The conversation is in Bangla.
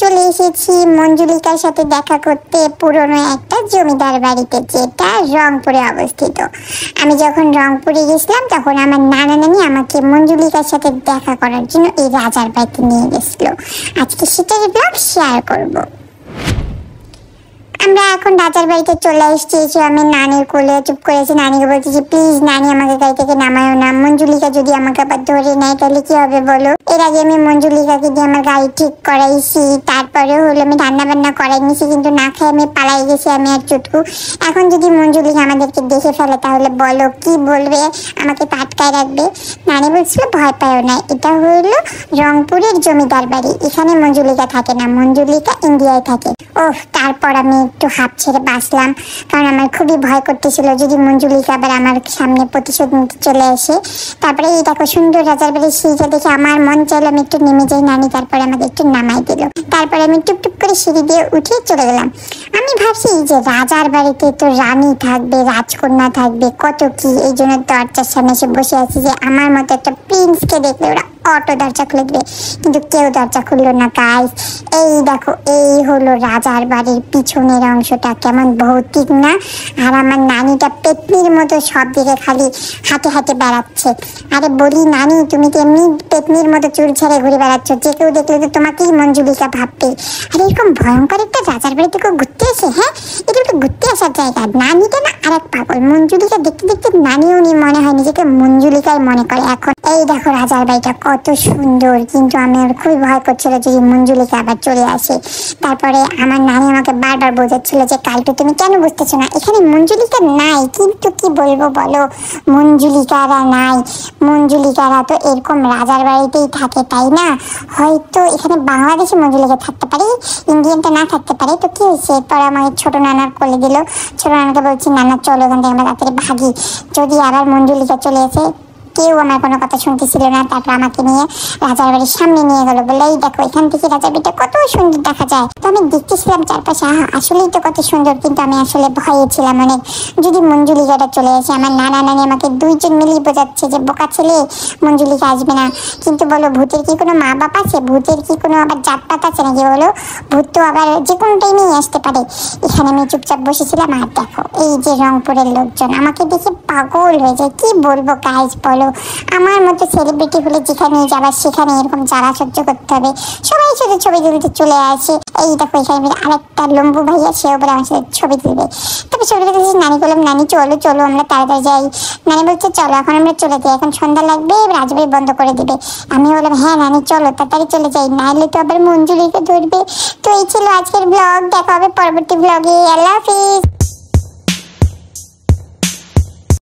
চলে এসেছি মঞ্জুলিকার সাথে দেখা করতে পুরনো একটা জমিদার বাড়িতে, যেটা রংপুরে অবস্থিত। আমি যখন রংপুরে গেছিলাম তখন আমার নানা নানি আমাকে মঞ্জুলিকার সাথে দেখা করার জন্য এই রাজার বাড়িতে নিয়ে গেছিল। আজকে সেটার ব্লগ শেয়ার করব। আমরা এখন রাজার বাড়িতে চলে এসেছি। আমি নানির কোলে চুপ করেছি, নানিকে বলছি যে প্লিজ নানি আমাকে গাড়ি থেকে নামায়ও না, মঞ্জুলিকা যদি আমাকে আবার ধরে নেয় তাহলে কি হবে বলো। এর আগে আমি মঞ্জুলিকাকে দিয়ে আমার গাড়ি ঠিক করাইছি, তারপরে হলো আমি রান্না বান্না করাই নিয়েছি, কিন্তু না খেয়ে আমি পালাই গেছি আমি আর চুটকু। এখন যদি মঞ্জুলিকা আমাদেরকে দেখে ফেলে তাহলে বলো কি বলবে, আমাকে তো আটকায় রাখবে। নানি বলছিল ভয় পাও না, এটা হলো রংপুরের জমিদার বাড়ি, এখানে মঞ্জুলিকা থাকে না, মঞ্জুলিকা ইন্ডিয়ায় থাকে। ওহ, তারপর আমি একটু হাঁপ ছেড়ে বাঁচলাম, কারণ আমার খুবই ভয় করতেছিল যদি মঞ্জুলিকা আবার আমার সামনে প্রতিশোধ নিতে চলে আসে। তারপরে এই দেখো সুন্দর রাজার বাড়ির সিঁড়িটা দেখে আমার মন চাইলো আমি একটু নেমে যাই। নানি তারপরে আমাকে একটু নামাই দিল, তারপরে আমি টুপটুপ করে সিঁড়ি দিয়ে উঠে চলে গেলাম। আমি ভাবছি যে রাজার বাড়িতে তো রানী থাকবে, রাজকন্যা থাকবে, কত কি, এই জন্য দরজার সামনে এসে বসে আছি যে আমার মতো একটা প্রিন্সকে দেখলে ওরা অটো দরজা খুলে দেবে, কিন্তু কেউ দরজা খুললো না। গাইস এই দেখো, এই হলো রাজার বাড়ির পিছনের অংশটা, কেমন ভৌতিক না। আর আমার নানিটা পেতনির মতো সব দিকে খালি হাঁটে হাঁটে বেড়াচ্ছে। আরে বলি নানি, তুমি তো এমনি পেতনির মতো চুল ছেড়ে ঘুরে বেড়াচ্ছ, যে কেউ দেখলে তো তোমাকেই মঞ্জুলিকা ভাববে। আর এরকম ভয়ঙ্কর একটা রাজার বাড়িতে কেউ ঘুরতে আসে? হ্যাঁ, এটা একটু ঘুরতে আসার জায়গা। নানিটা না আরেক পাগল, মঞ্জুলিকা দেখতে দেখতে নানিও মনে হয় নিজেকে মঞ্জুলিকাই মনে করে এখন। এই দেখো রাজার বাড়িটা কত সুন্দর, কিন্তু আমার খুবই ভয় করছিল যদি মঞ্জুলিকা আবার চলে আসে। তারপরে আমার নানি আমাকে বারবার বোঝাচ্ছিল যে কালটু তুমি কেন বুঝতেছো না, এখানে মঞ্জুলিকা নাই। কিন্তু কি বলবো বলো, মঞ্জুলিকারা নাই, মঞ্জুলিকারা তো এরকম রাজার বাড়িতেই থাকে, তাই না? হয়তো এখানে বাংলাদেশি মঞ্জুলিকা থাকতে পারে, ইন্ডিয়ানটা না থাকতে পারে। তো কি হয়েছে, এরপর আমাকে ছোট নানার কোলে দিল। ছোট নানাকে বলছি নানা চলো এখান থেকে আমরা তাড়াতাড়ি ভাগি, যদি আবার মঞ্জুলিকা চলে আসে। কেউ আমার কোনো কথা শুনতেছিল না। তারপর আমাকে নিয়ে রাজার বাড়ির সামনে নিয়ে গেলো, বলে এই দেখো এখান থেকে রাজার বাড়িটা কত সুন্দর দেখা যায়। তো আমি দেখতেছিলাম চারপাশে, আসলেই তো কত সুন্দর, কিন্তু আমি আসলে ভয়ে ছিলাম অনেক, যদি মঞ্জুলিকাটা চলে আসে। আমার নানা নানি আমাকে দুইজন মিলিয়ে বোঝাচ্ছে যে বোকা ছেলে, মঞ্জুলিকা আসবে না। কিন্তু বলো ভূতের কি কোনো মা বাপ আছে? ভূতের কি কোনো আবার জাতপাত আছে নাকি বলো? ভূত তো আবার যে কোনো টাইমেই আসতে পারে। এখানে আমি চুপচাপ বসেছিলাম, আর দেখো এই যে রংপুরের লোকজন আমাকে দেখে পাগল হয়ে যায়। কি বলবো গাইজ বলো, আমার মতো সেলিব্রিটি হলে যেখানে যাবার সেখানে এরকম জ্বালা সহ্য করতে হবে। সবাই শুধু ছবি তুলতে চলে আসে। এই দেখো এখানে আরেকটা লম্বু ভাইয়া, সেও বলে আমার সাথে ছবি তুলবে। তবে ছবি তুলতে নানি বললাম নানি চলো চলো আমরা তাড়াতাড়ি যাই। নানি বলছে চলো এখন আমরা চলে যাই, এখন সন্ধ্যা লাগবে, রাজবাড়ি বন্ধ করে দিবে। আমি বললাম হ্যাঁ নানি চলো তাড়াতাড়ি চলে যাই, নাহলে তো আবার মঞ্জুলিকে ধরবে। তো এই ছিল আজকের ব্লগ, দেখা হবে পরবর্তী ব্লগে। আল্লাহ হাফিজ।